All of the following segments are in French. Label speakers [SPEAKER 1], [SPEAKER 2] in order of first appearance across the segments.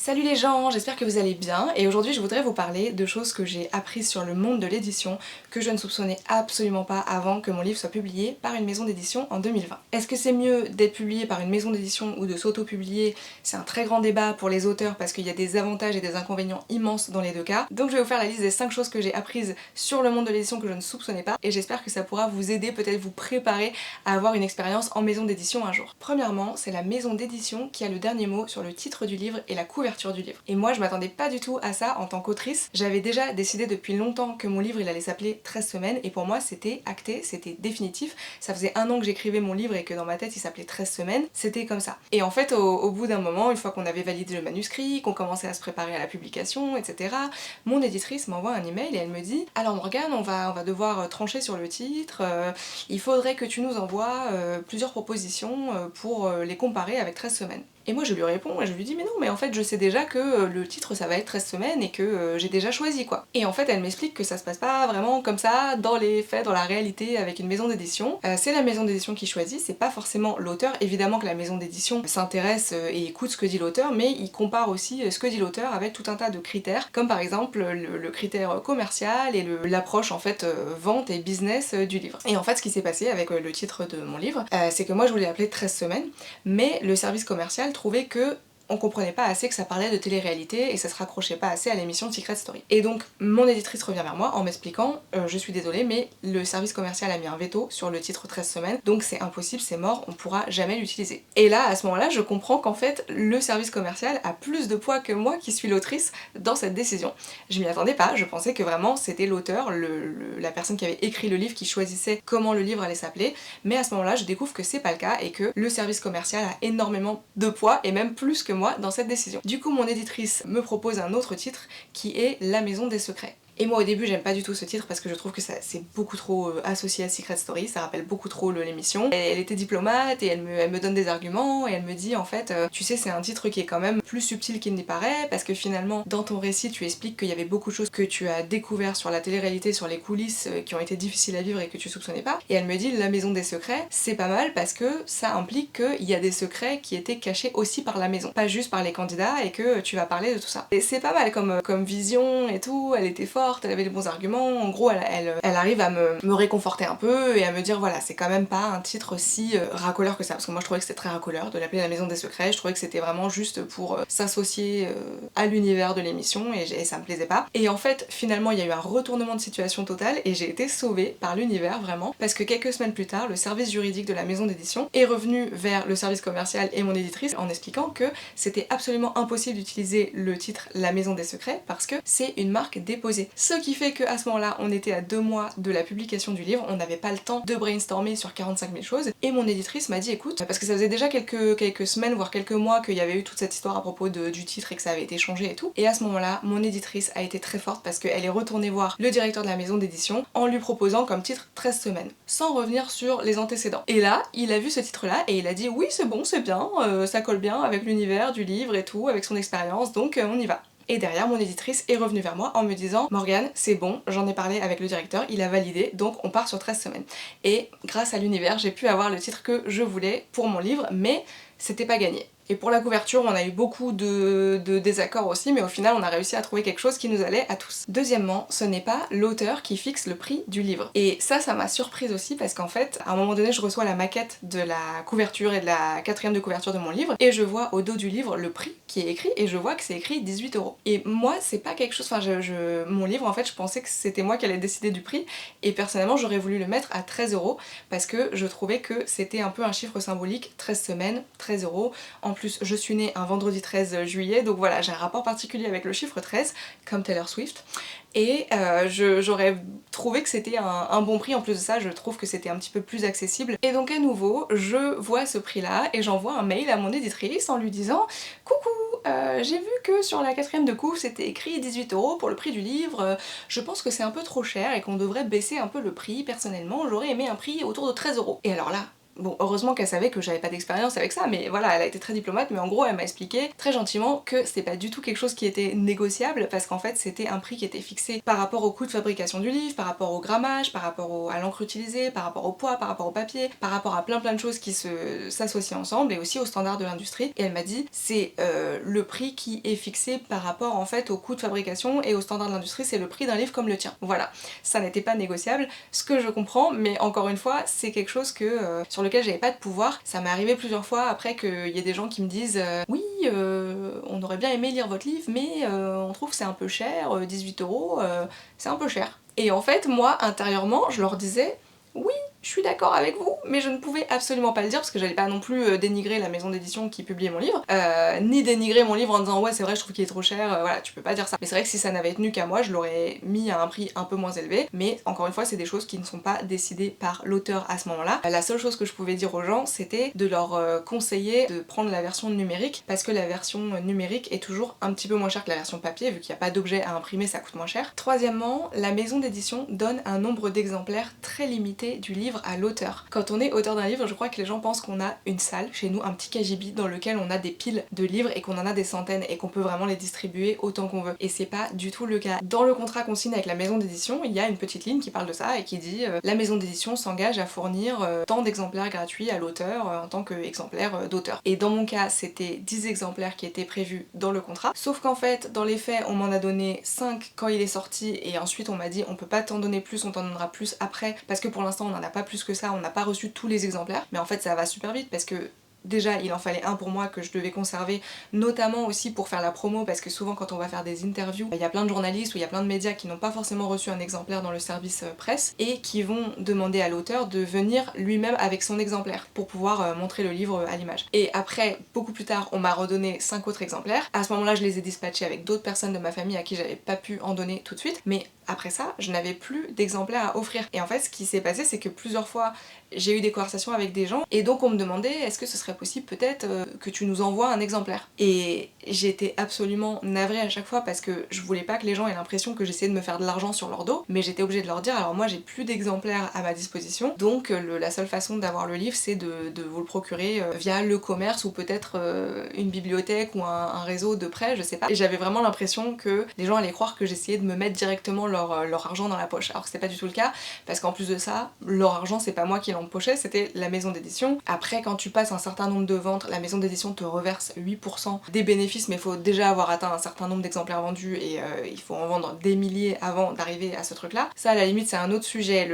[SPEAKER 1] Salut les gens, j'espère que vous allez bien et aujourd'hui je voudrais vous parler de choses que j'ai apprises sur le monde de l'édition que je ne soupçonnais absolument pas avant que mon livre soit publié par une maison d'édition en 2020. Est-ce que c'est mieux d'être publié par une maison d'édition ou de s'auto-publier? C'est un très grand débat pour les auteurs parce qu'il y a des avantages et des inconvénients immenses dans les deux cas. Donc je vais vous faire la liste des 5 choses que j'ai apprises sur le monde de l'édition que je ne soupçonnais pas et j'espère que ça pourra vous aider, peut-être vous préparer à avoir une expérience en maison d'édition un jour. Premièrement, c'est la maison d'édition qui a le dernier mot sur le titre du livre et la couverture du livre. Et moi je m'attendais pas du tout à ça en tant qu'autrice. J'avais déjà décidé depuis longtemps que mon livre il allait s'appeler 13 semaines et pour moi c'était acté, c'était définitif. Ça faisait 1 an que j'écrivais mon livre et que dans ma tête il s'appelait 13 semaines, c'était comme ça. Et en fait au bout d'un moment, une fois qu'on avait validé le manuscrit, qu'on commençait à se préparer à la publication, etc., mon éditrice m'envoie un email et elle me dit: alors Morgane, on va devoir trancher sur le titre, il faudrait que tu nous envoies plusieurs propositions pour les comparer avec 13 semaines. Et moi je lui réponds et je lui dis mais non, mais en fait je sais déjà que le titre ça va être 13 semaines et que j'ai déjà choisi quoi. Et en fait elle m'explique que ça se passe pas vraiment comme ça dans les faits, dans la réalité avec une maison d'édition. C'est la maison d'édition qui choisit, c'est pas forcément l'auteur. Évidemment que la maison d'édition s'intéresse et écoute ce que dit l'auteur, mais il compare aussi ce que dit l'auteur avec tout un tas de critères, comme par exemple le critère commercial et l'approche en fait vente et business du livre. Et en fait ce qui s'est passé avec le titre de mon livre, c'est que moi je voulais l'appeler 13 semaines, mais le service commercial trouvait que on comprenait pas assez que ça parlait de télé-réalité et ça se raccrochait pas assez à l'émission Secret Story. Et donc mon éditrice revient vers moi en m'expliquant je suis désolée mais le service commercial a mis un veto sur le titre 13 semaines donc c'est impossible, c'est mort, on pourra jamais l'utiliser. Et là à ce moment-là je comprends qu'en fait le service commercial a plus de poids que moi qui suis l'autrice dans cette décision. Je m'y attendais pas, je pensais que vraiment c'était l'auteur, la personne qui avait écrit le livre qui choisissait comment le livre allait s'appeler, mais à ce moment-là je découvre que c'est pas le cas et que le service commercial a énormément de poids et même plus que moi dans cette décision. Du coup mon éditrice me propose un autre titre qui est La Maison des Secrets. Et moi au début j'aime pas du tout ce titre parce que je trouve que c'est beaucoup trop associé à Secret Story, ça rappelle beaucoup trop l'émission. Elle était diplomate et elle me donne des arguments et elle me dit en fait tu sais c'est un titre qui est quand même plus subtil qu'il n'y paraît parce que finalement dans ton récit tu expliques qu'il y avait beaucoup de choses que tu as découvert sur la télé-réalité, sur les coulisses qui ont été difficiles à vivre et que tu soupçonnais pas. Et elle me dit La Maison des Secrets c'est pas mal parce que ça implique qu'il y a des secrets qui étaient cachés aussi par la maison, pas juste par les candidats et que tu vas parler de tout ça. Et c'est pas mal comme vision et tout, elle était forte, elle avait les bons arguments, en gros elle arrive à me réconforter un peu et à me dire voilà c'est quand même pas un titre si racoleur que ça, parce que moi je trouvais que c'était très racoleur de l'appeler La Maison des Secrets, je trouvais que c'était vraiment juste pour s'associer à l'univers de l'émission et ça me plaisait pas. Et en fait finalement il y a eu un retournement de situation total et j'ai été sauvée par l'univers vraiment, parce que quelques semaines plus tard le service juridique de la maison d'édition est revenu vers le service commercial et mon éditrice en expliquant que c'était absolument impossible d'utiliser le titre La Maison des Secrets parce que c'est une marque déposée. Ce qui fait qu'à ce moment-là, on était à 2 mois de la publication du livre, on n'avait pas le temps de brainstormer sur 45 000 choses, et mon éditrice m'a dit écoute, parce que ça faisait déjà quelques semaines, voire quelques mois qu'il y avait eu toute cette histoire à propos du titre et que ça avait été changé et tout, et à ce moment-là, mon éditrice a été très forte parce qu'elle est retournée voir le directeur de la maison d'édition en lui proposant comme titre 13 semaines, sans revenir sur les antécédents. Et là, il a vu ce titre-là et il a dit oui c'est bon, c'est bien, ça colle bien avec l'univers du livre et tout, avec son expérience, donc on y va. Et derrière, mon éditrice est revenue vers moi en me disant Morgane, c'est bon, j'en ai parlé avec le directeur, il a validé, donc on part sur 13 semaines. Et grâce à l'univers, j'ai pu avoir le titre que je voulais pour mon livre, mais c'était pas gagné. Et pour la couverture, on a eu beaucoup de désaccords aussi, mais au final on a réussi à trouver quelque chose qui nous allait à tous. Deuxièmement, ce n'est pas l'auteur qui fixe le prix du livre. Et ça m'a surprise aussi parce qu'en fait, à un moment donné, je reçois la maquette de la couverture et de la 4e de couverture de mon livre, et je vois au dos du livre le prix qui est écrit, et je vois que c'est écrit 18 €. Et moi, c'est pas quelque chose, enfin mon livre en fait, je pensais que c'était moi qui allais décider du prix, et personnellement j'aurais voulu le mettre à 13 € parce que je trouvais que c'était un peu un chiffre symbolique, 13 semaines, 13 €. En plus, je suis née un vendredi 13 juillet, donc voilà, j'ai un rapport particulier avec le chiffre 13, comme Taylor Swift. Et j'aurais trouvé que c'était un bon prix. En plus de ça, je trouve que c'était un petit peu plus accessible. Et donc à nouveau, je vois ce prix-là et j'envoie un mail à mon éditrice en lui disant coucou, j'ai vu que sur la 4e de couve c'était écrit 18 € pour le prix du livre, je pense que c'est un peu trop cher et qu'on devrait baisser un peu le prix. Personnellement, j'aurais aimé un prix autour de 13 €. Et alors là, Bon, heureusement qu'elle savait que j'avais pas d'expérience avec ça, mais voilà, elle a été très diplomate, mais en gros elle m'a expliqué très gentiment que c'était pas du tout quelque chose qui était négociable, parce qu'en fait c'était un prix qui était fixé par rapport au coût de fabrication du livre, par rapport au grammage, par rapport à l'encre utilisée, par rapport au poids, par rapport au papier, par rapport à plein de choses qui s'associent ensemble, et aussi aux standards de l'industrie. Et elle m'a dit c'est le prix qui est fixé par rapport en fait au coût de fabrication et aux standards de l'industrie, c'est le prix d'un livre comme le tien. Voilà, ça n'était pas négociable, ce que je comprends, mais encore une fois c'est quelque chose que sur lequel j'avais pas de pouvoir. Ça m'est arrivé plusieurs fois après qu'il y ait des gens qui me disent oui, on aurait bien aimé lire votre livre, mais on trouve que c'est un peu cher, 18 €, c'est un peu cher. Et en fait, moi, intérieurement, je leur disais oui, je suis d'accord avec vous, mais je ne pouvais absolument pas le dire parce que j'allais pas non plus dénigrer la maison d'édition qui publiait mon livre, ni dénigrer mon livre en disant ouais c'est vrai je trouve qu'il est trop cher, voilà tu peux pas dire ça. Mais c'est vrai que si ça n'avait tenu qu'à moi je l'aurais mis à un prix un peu moins élevé, mais encore une fois c'est des choses qui ne sont pas décidées par l'auteur à ce moment-là. La seule chose que je pouvais dire aux gens c'était de leur conseiller de prendre la version numérique parce que la version numérique est toujours un petit peu moins chère que la version papier vu qu'il n'y a pas d'objet à imprimer, ça coûte moins cher. Troisièmement, la maison d'édition donne un nombre d'exemplaires très limité du livre à l'auteur. Quand on est auteur d'un livre, je crois que les gens pensent qu'on a une salle chez nous, un petit cagibi dans lequel on a des piles de livres et qu'on en a des centaines et qu'on peut vraiment les distribuer autant qu'on veut. Et c'est pas du tout le cas. Dans le contrat qu'on signe avec la maison d'édition, il y a une petite ligne qui parle de ça et qui dit la maison d'édition s'engage à fournir tant d'exemplaires gratuits à l'auteur en tant qu'exemplaire d'auteur. Et dans mon cas, c'était 10 exemplaires qui étaient prévus dans le contrat. Sauf qu'en fait, dans les faits, on m'en a donné 5 quand il est sorti et ensuite on m'a dit on peut pas t'en donner plus, on t'en donnera plus après parce que pour l'instant on n'en a pas plus que ça, on n'a pas reçu tous les exemplaires, mais en fait ça va super vite parce que déjà il en fallait un pour moi que je devais conserver, notamment aussi pour faire la promo parce que souvent quand on va faire des interviews, il y a plein de journalistes ou il y a plein de médias qui n'ont pas forcément reçu un exemplaire dans le service presse et qui vont demander à l'auteur de venir lui-même avec son exemplaire pour pouvoir montrer le livre à l'image. Et après, beaucoup plus tard, on m'a redonné 5 autres exemplaires. À ce moment-là, je les ai dispatchés avec d'autres personnes de ma famille à qui j'avais pas pu en donner tout de suite, mais après ça, je n'avais plus d'exemplaires à offrir. Et en fait, ce qui s'est passé, c'est que plusieurs fois, j'ai eu des conversations avec des gens et donc on me demandait est-ce que ce serait possible peut-être que tu nous envoies un exemplaire. Et j'étais absolument navrée à chaque fois parce que je voulais pas que les gens aient l'impression que j'essayais de me faire de l'argent sur leur dos, mais j'étais obligée de leur dire alors moi j'ai plus d'exemplaires à ma disposition, donc la seule façon d'avoir le livre c'est de vous le procurer via le commerce ou peut-être une bibliothèque ou un réseau de prêt, je sais pas. Et j'avais vraiment l'impression que les gens allaient croire que j'essayais de me mettre directement leur argent dans la poche, alors que c'était pas du tout le cas, parce qu'en plus de ça, leur argent c'est pas moi qui l'empochais, c'était la maison d'édition. Après quand tu passes un certain nombre de ventes, la maison d'édition te reverse 8% des bénéfices, mais il faut déjà avoir atteint un certain nombre d'exemplaires vendus et il faut en vendre des milliers avant d'arriver à ce truc là. Ça à la limite c'est un autre sujet,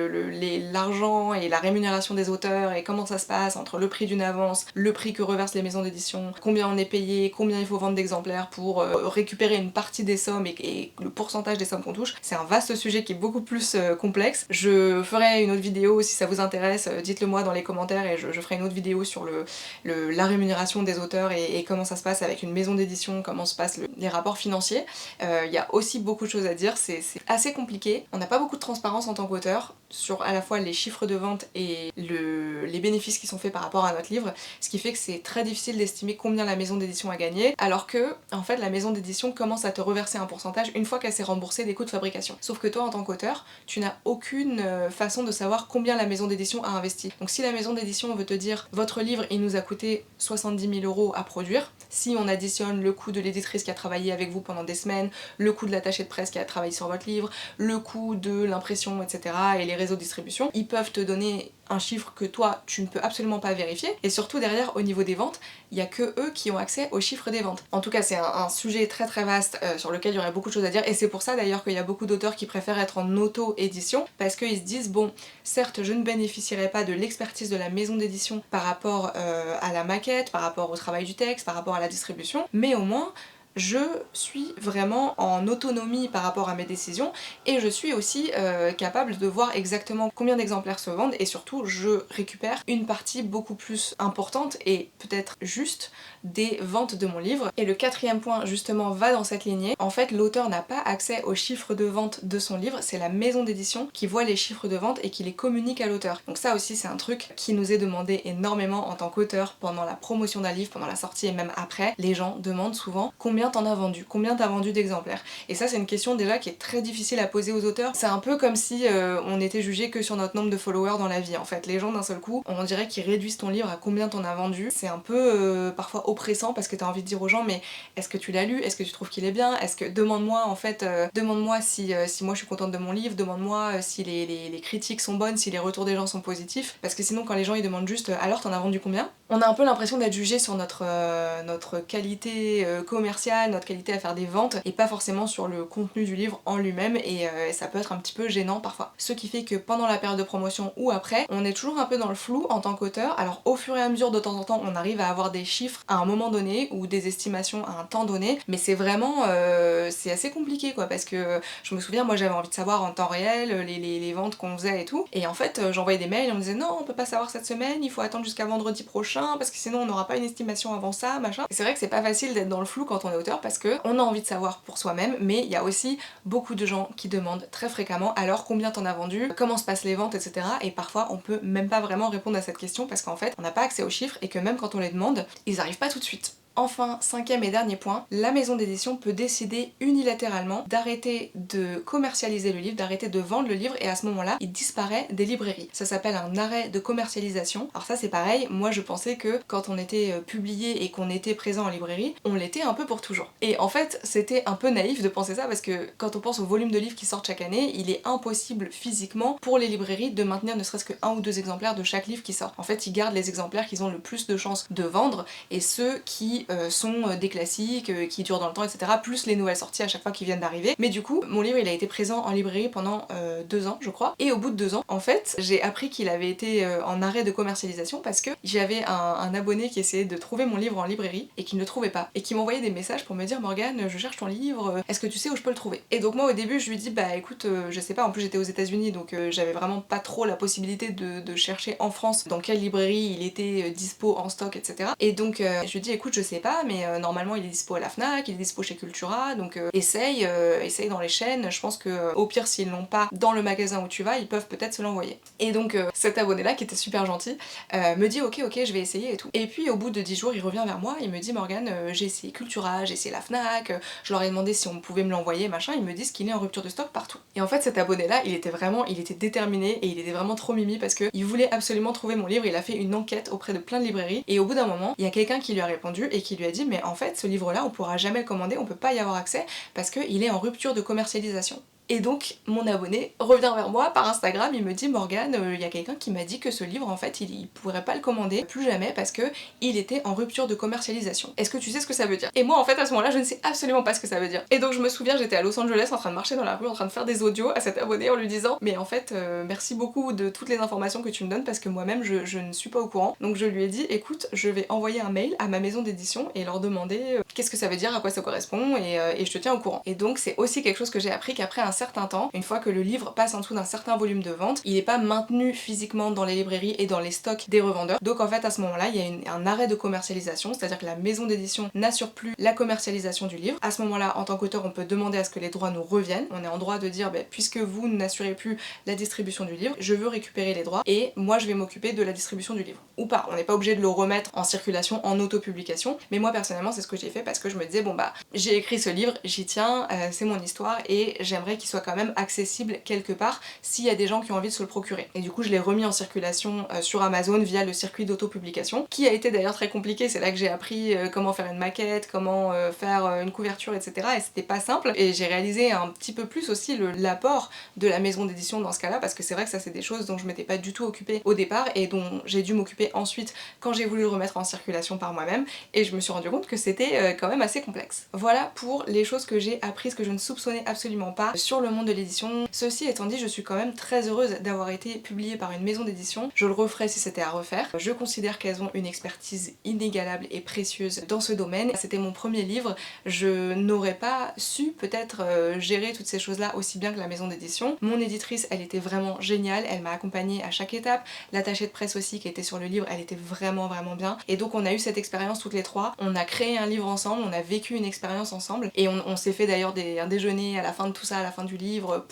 [SPEAKER 1] l'argent et la rémunération des auteurs et comment ça se passe entre le prix d'une avance, le prix que reversent les maisons d'édition, combien on est payé, combien il faut vendre d'exemplaires pour récupérer une partie des sommes et le pourcentage des sommes qu'on touche. C'est un vaste sujet qui est beaucoup plus complexe. Je ferai une autre vidéo si ça vous intéresse, dites-le moi dans les commentaires et je ferai une autre vidéo sur la rémunération des auteurs et comment ça se passe avec une maison d'édition, comment se passent les rapports financiers. Il y a aussi beaucoup de choses à dire, c'est assez compliqué. On n'a pas beaucoup de transparence en tant qu'auteur sur à la fois les chiffres de vente et les bénéfices qui sont faits par rapport à notre livre, ce qui fait que c'est très difficile d'estimer combien la maison d'édition a gagné, alors que en fait la maison d'édition commence à te reverser un pourcentage une fois qu'elle s'est remboursée des coûts de fabrication. Sauf que toi en tant qu'auteur, tu n'as aucune façon de savoir combien la maison d'édition a investi. Donc si la maison d'édition veut te dire votre livre il nous a coûté 70 000 € à produire, si on additionne le coût de l'éditrice qui a travaillé avec vous pendant des semaines, le coût de l'attaché de presse qui a travaillé sur votre livre, le coût de l'impression, etc. et les réseaux de distribution, ils peuvent te donner un chiffre que toi tu ne peux absolument pas vérifier, et surtout derrière au niveau des ventes, il y a que eux qui ont accès aux chiffres des ventes. En tout cas c'est un sujet très très vaste sur lequel il y aurait beaucoup de choses à dire, et c'est pour ça d'ailleurs qu'il y a beaucoup d'auteurs qui préfèrent être en auto-édition, parce qu'ils se disent bon, certes je ne bénéficierai pas de l'expertise de la maison d'édition par rapport à la maquette, par rapport au travail du texte, par rapport à la distribution, mais au moins je suis vraiment en autonomie par rapport à mes décisions et je suis aussi capable de voir exactement combien d'exemplaires se vendent, et surtout je récupère une partie beaucoup plus importante et peut-être juste des ventes de mon livre. Et le quatrième point justement va dans cette lignée. En fait l'auteur n'a pas accès aux chiffres de vente de son livre, c'est la maison d'édition qui voit les chiffres de vente et qui les communique à l'auteur. Donc ça aussi c'est un truc qui nous est demandé énormément en tant qu'auteur pendant la promotion d'un livre, pendant la sortie et même après. Les gens demandent souvent combien combien t'en as vendu, combien t'as vendu d'exemplaires. Et ça c'est une question déjà qui est très difficile à poser aux auteurs. C'est un peu comme si on était jugé que sur notre nombre de followers dans la vie en fait. Les gens d'un seul coup, on dirait qu'ils réduisent ton livre à combien t'en as vendu. C'est un peu parfois oppressant parce que t'as envie de dire aux gens mais est-ce que tu l'as lu, est-ce que tu trouves qu'il est bien, est-ce que demande-moi en fait, demande-moi si moi je suis contente de mon livre, demande-moi si les critiques sont bonnes, si les retours des gens sont positifs, parce que sinon quand les gens ils demandent juste alors t'en as vendu combien, on a un peu l'impression d'être jugé sur notre qualité commerciale, notre qualité à faire des ventes et pas forcément sur le contenu du livre en lui-même et ça peut être un petit peu gênant parfois. Ce qui fait que pendant la période de promotion ou après, on est toujours un peu dans le flou en tant qu'auteur. Alors au fur et à mesure de temps en temps on arrive à avoir des chiffres à un moment donné ou des estimations à un temps donné, mais c'est vraiment c'est assez compliqué quoi, parce que je me souviens moi j'avais envie de savoir en temps réel les ventes qu'on faisait et tout, et en fait j'envoyais des mails et on me disait non on peut pas savoir cette semaine, il faut attendre jusqu'à vendredi prochain parce que sinon on n'aura pas une estimation avant ça machin. Et c'est vrai que c'est pas facile d'être dans le flou quand on est auteur parce que on a envie de savoir pour soi-même, mais il y a aussi beaucoup de gens qui demandent très fréquemment alors combien t'en as vendu, comment se passent les ventes, etc. Et parfois on peut même pas vraiment répondre à cette question parce qu'en fait on n'a pas accès aux chiffres et que même quand on les demande, ils arrivent pas tout de suite. Enfin, cinquième et dernier point, la maison d'édition peut décider unilatéralement d'arrêter de commercialiser le livre, d'arrêter de vendre le livre, et à ce moment-là, il disparaît des librairies. Ça s'appelle un arrêt de commercialisation. Alors ça c'est pareil, moi je pensais que quand on était publié et qu'on était présent en librairie, on l'était un peu pour toujours. Et en fait, c'était un peu naïf de penser ça parce que quand on pense au volume de livres qui sortent chaque année, il est impossible physiquement pour les librairies de maintenir ne serait-ce que 1 ou 2 exemplaires de chaque livre qui sort. En fait, ils gardent les exemplaires qu'ils ont le plus de chances de vendre et ceux qui sont des classiques, qui durent dans le temps, etc. plus les nouvelles sorties à chaque fois qui viennent d'arriver. Mais du coup, mon livre il a été présent en librairie pendant 2 ans je crois, et au bout de 2 ans, en fait, j'ai appris qu'il avait été en arrêt de commercialisation parce que j'avais un abonné qui essayait de trouver mon livre en librairie et qui ne le trouvait pas, et qui m'envoyait des messages pour me dire Morgane, je cherche ton livre, est-ce que tu sais où je peux le trouver? Et donc moi au début je lui dis bah écoute, je sais pas, en plus j'étais aux États-Unis donc j'avais vraiment pas trop la possibilité de chercher en France dans quelle librairie il était dispo en stock, etc. Et donc je lui dis écoute je sais pas mais normalement il est dispo à la Fnac, il est dispo chez Cultura, donc essaye dans les chaînes, je pense que au pire s'ils l'ont pas dans le magasin où tu vas, ils peuvent peut-être se l'envoyer. Et donc cet abonné là qui était super gentil me dit ok je vais essayer et tout. Et puis au bout de 10 jours il revient vers moi, il me dit Morgane, j'ai essayé Cultura, j'ai essayé la Fnac, je leur ai demandé si on pouvait me l'envoyer machin, ils me disent qu'il est en rupture de stock partout. Et en fait cet abonné là il était déterminé et il était vraiment trop mimi parce que il voulait absolument trouver mon livre, il a fait une enquête auprès de plein de librairies et au bout d'un moment il y a quelqu'un qui lui a répondu et qui lui a dit mais en fait ce livre là on pourra jamais le commander, on peut pas y avoir accès parce qu'il est en rupture de commercialisation. Et donc mon abonné revient vers moi par Instagram, il me dit Morgane, il y a quelqu'un qui m'a dit que ce livre en fait il pourrait pas le commander plus jamais parce que il était en rupture de commercialisation. Est-ce que tu sais ce que ça veut dire? Et moi en fait à ce moment là je ne sais absolument pas ce que ça veut dire. Et donc je me souviens j'étais à Los Angeles en train de marcher dans la rue en train de faire des audios à cet abonné en lui disant mais en fait merci beaucoup de toutes les informations que tu me donnes parce que moi-même je ne suis pas au courant. Donc je lui ai dit écoute je vais envoyer un mail à ma maison d'édition et leur demander qu'est-ce que ça veut dire, à quoi ça correspond et je te tiens au courant. Et donc c'est aussi quelque chose que j'ai appris qu'après un certain temps, une fois que le livre passe en dessous d'un certain volume de vente, il n'est pas maintenu physiquement dans les librairies et dans les stocks des revendeurs. Donc en fait à ce moment-là, il y a un arrêt de commercialisation, c'est-à-dire que la maison d'édition n'assure plus la commercialisation du livre. À ce moment-là, en tant qu'auteur, on peut demander à ce que les droits nous reviennent. On est en droit de dire puisque vous n'assurez plus la distribution du livre, je veux récupérer les droits et moi je vais m'occuper de la distribution du livre. Ou pas, on n'est pas obligé de le remettre en circulation, en auto-publication, mais moi personnellement c'est ce que j'ai fait parce que je me disais bon bah j'ai écrit ce livre, j'y tiens, c'est mon histoire et j'aimerais qu'il soit quand même accessible quelque part s'il y a des gens qui ont envie de se le procurer. Et du coup je l'ai remis en circulation sur Amazon via le circuit d'auto-publication, qui a été d'ailleurs très compliqué, c'est là que j'ai appris comment faire une maquette, comment faire une couverture, etc. Et c'était pas simple, et j'ai réalisé un petit peu plus aussi l'apport de la maison d'édition dans ce cas-là, parce que c'est vrai que ça c'est des choses dont je m'étais pas du tout occupée au départ et dont j'ai dû m'occuper ensuite quand j'ai voulu le remettre en circulation par moi-même, et je me suis rendu compte que c'était quand même assez complexe. Voilà pour les choses que j'ai apprises que je ne soupçonnais absolument pas sur le monde de l'édition. Ceci étant dit, je suis quand même très heureuse d'avoir été publiée par une maison d'édition. Je le referais si c'était à refaire. Je considère qu'elles ont une expertise inégalable et précieuse dans ce domaine. C'était mon premier livre, je n'aurais pas su peut-être gérer toutes ces choses-là aussi bien que la maison d'édition. Mon éditrice, elle était vraiment géniale, elle m'a accompagnée à chaque étape. L'attachée de presse aussi qui était sur le livre, elle était vraiment bien. Et donc on a eu cette expérience toutes les trois, on a créé un livre ensemble, on a vécu une expérience ensemble, et on s'est fait d'ailleurs un déjeuner à la fin de tout ça, à la fin du livre,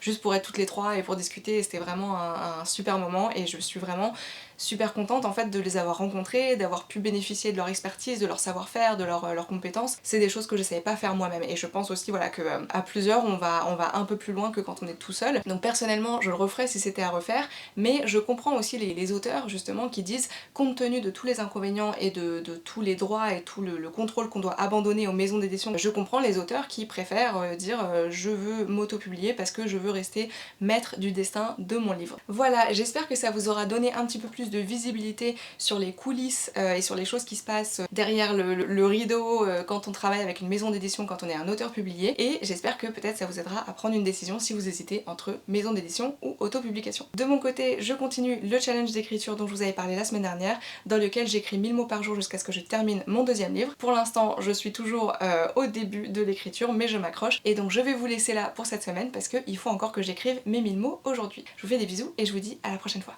[SPEAKER 1] juste pour être toutes les trois et pour discuter, et c'était vraiment un super moment, et je suis vraiment super contente en fait de les avoir rencontrés, d'avoir pu bénéficier de leur expertise, de leur savoir-faire, de leurs compétences. C'est des choses que je savais pas faire moi-même et je pense aussi voilà que à plusieurs on va un peu plus loin que quand on est tout seul. Donc personnellement je le referais si c'était à refaire, mais je comprends aussi les auteurs justement qui disent compte tenu de tous les inconvénients et de tous les droits et tout le contrôle qu'on doit abandonner aux maisons d'édition, je comprends les auteurs qui préfèrent dire je veux m'auto-publier parce que je veux rester maître du destin de mon livre. Voilà, j'espère que ça vous aura donné un petit peu plus de visibilité sur les coulisses et sur les choses qui se passent derrière le rideau quand on travaille avec une maison d'édition, quand on est un auteur publié, et j'espère que peut-être ça vous aidera à prendre une décision si vous hésitez entre maison d'édition ou autopublication. De mon côté, je continue le challenge d'écriture dont je vous avais parlé la semaine dernière, dans lequel j'écris 1000 mots par jour jusqu'à ce que je termine mon deuxième livre. Pour l'instant, je suis toujours au début de l'écriture, mais je m'accroche, et donc je vais vous laisser là pour cette semaine parce qu'il faut encore que j'écrive mes 1000 mots aujourd'hui. Je vous fais des bisous et je vous dis à la prochaine fois.